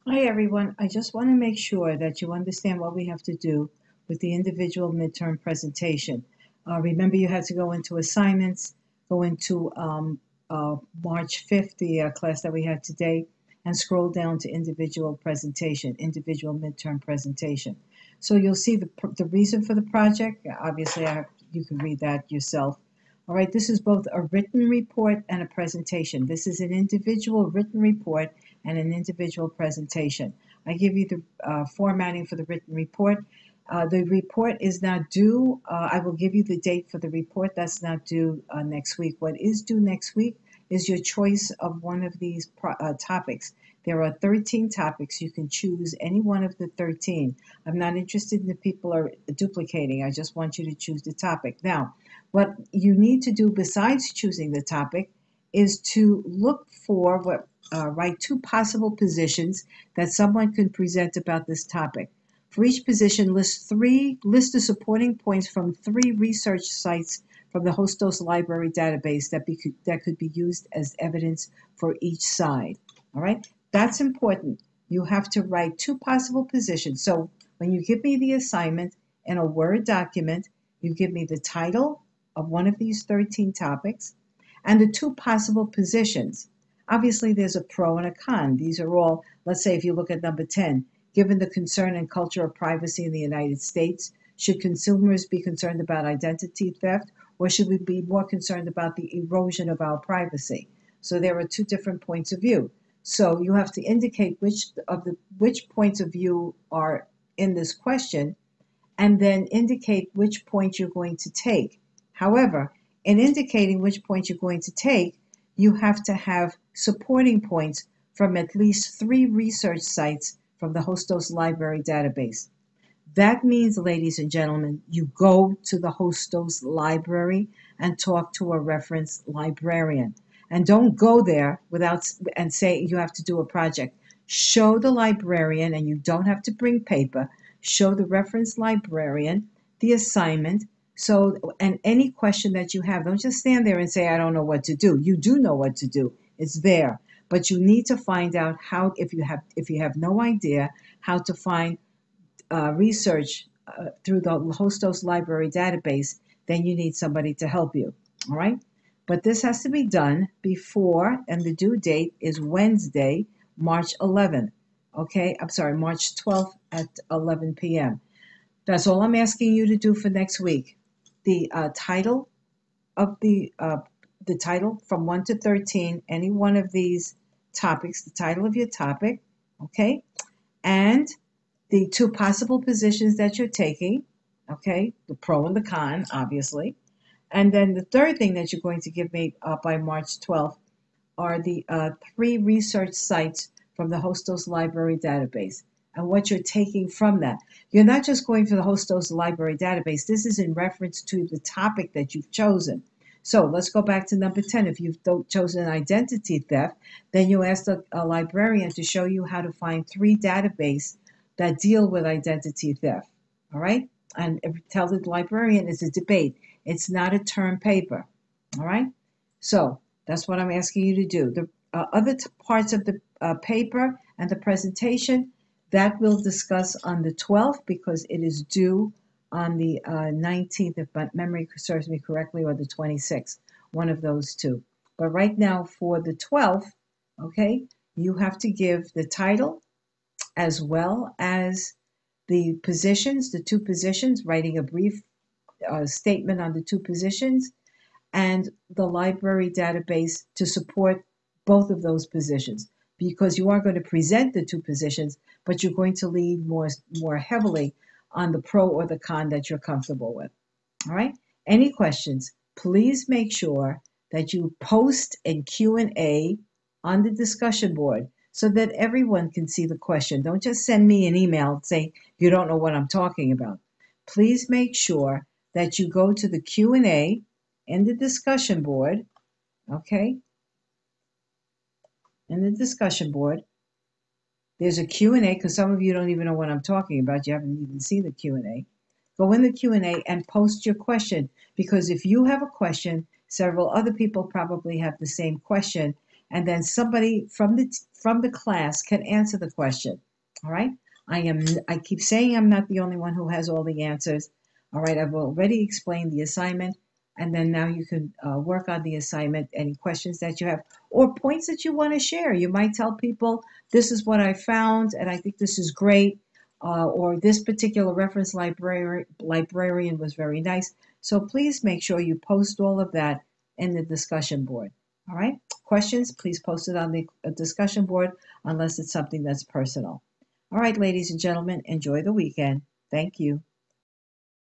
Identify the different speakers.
Speaker 1: Hi, everyone. I just want to make sure that you understand what we have to do with the individual midterm presentation. Remember, you had to go into assignments, go into March 5th, the class that we had today, and scroll down to individual presentation, individual midterm presentation. So you'll see the reason for the project. Obviously, you can read that yourself. All right, this is both a written report and a presentation. This is an individual written report and an individual presentation. I give you the formatting for the written report. The report is not due. I will give you the date for the report. That's not due next week. What is due next week is your choice of one of these topics. There are 13 topics. You can choose any one of the 13. I'm not interested in the people are duplicating. I just want you to choose the topic. Now, what you need to do besides choosing the topic is to look for write two possible positions that someone can present about this topic. For each position, list the supporting points from three research sites from the Hostos Library database that could be used as evidence for each side. All right, that's important. You have to write two possible positions. So when you give me the assignment in a Word document, you give me the title of one of these 13 topics and the two possible positions. Obviously, there's a pro and a con. These are all, let's say, if you look at number 10, given the concern and culture of privacy in the United States, should consumers be concerned about identity theft or should we be more concerned about the erosion of our privacy? So there are two different points of view. So you have to indicate which points of view are in this question and then indicate which point you're going to take. However, in indicating which point you're going to take, you have to have supporting points from at least three research sites from the Hostos Library database. That means, ladies and gentlemen, you go to the Hostos Library and talk to a reference librarian. And don't go there without and say you have to do a project. Show the librarian, and you don't have to bring paper. Show the reference librarian the assignment. So, and any question that you have, don't just stand there and say, I don't know what to do. You do know what to do. It's there. But you need to find out how, if you have no idea how to find research through the Hostos Library database, then you need somebody to help you. All right. But this has to be done before, and the due date is Wednesday, March 11th. Okay. I'm sorry, March 12th at 11 p.m. That's all I'm asking you to do for next week. The title of the title from 1 to 13, any one of these topics, the title of your topic, okay, and the two possible positions that you're taking, okay, the pro and the con, obviously. And then the third thing that you're going to give me by March 12th are the three research sites from the Hostos Library database and what you're taking from that. You're not just going for the Hostos Library database. This is in reference to the topic that you've chosen. So let's go back to number 10. If you've chosen identity theft, then you ask a librarian to show you how to find three databases that deal with identity theft. All right? And tell the librarian it's a debate. It's not a term paper. All right? So that's what I'm asking you to do. The other parts of the paper and the presentation, that we'll discuss on the 12th because it is due on the 19th, if my memory serves me correctly, or the 26th, one of those two. But right now for the 12th, okay, you have to give the title as well as the positions, the two positions, writing a brief statement on the two positions, and the library database to support both of those positions because you are going to present the two positions, but you're going to lean more heavily on the pro or the con that you're comfortable with. All right? Any questions, please make sure that you post in Q&A on the discussion board so that everyone can see the question. Don't just send me an email saying you don't know what I'm talking about. Please make sure that you go to the Q&A in the discussion board, okay? In the discussion board, there's a Q&A because some of you don't even know what I'm talking about. You haven't even seen the Q&A. Go in the Q&A and post your question because if you have a question, several other people probably have the same question and then somebody from the class can answer the question. All right. I keep saying I'm not the only one who has all the answers. All right. I've already explained the assignment, and then now you can work on the assignment. Any questions that you have or points that you want to share. You might tell people, this is what I found, and I think this is great. Or this particular reference librarian was very nice. So please make sure you post all of that in the discussion board. All right. Questions, please post it on the discussion board unless it's something that's personal. All right, ladies and gentlemen, enjoy the weekend. Thank you.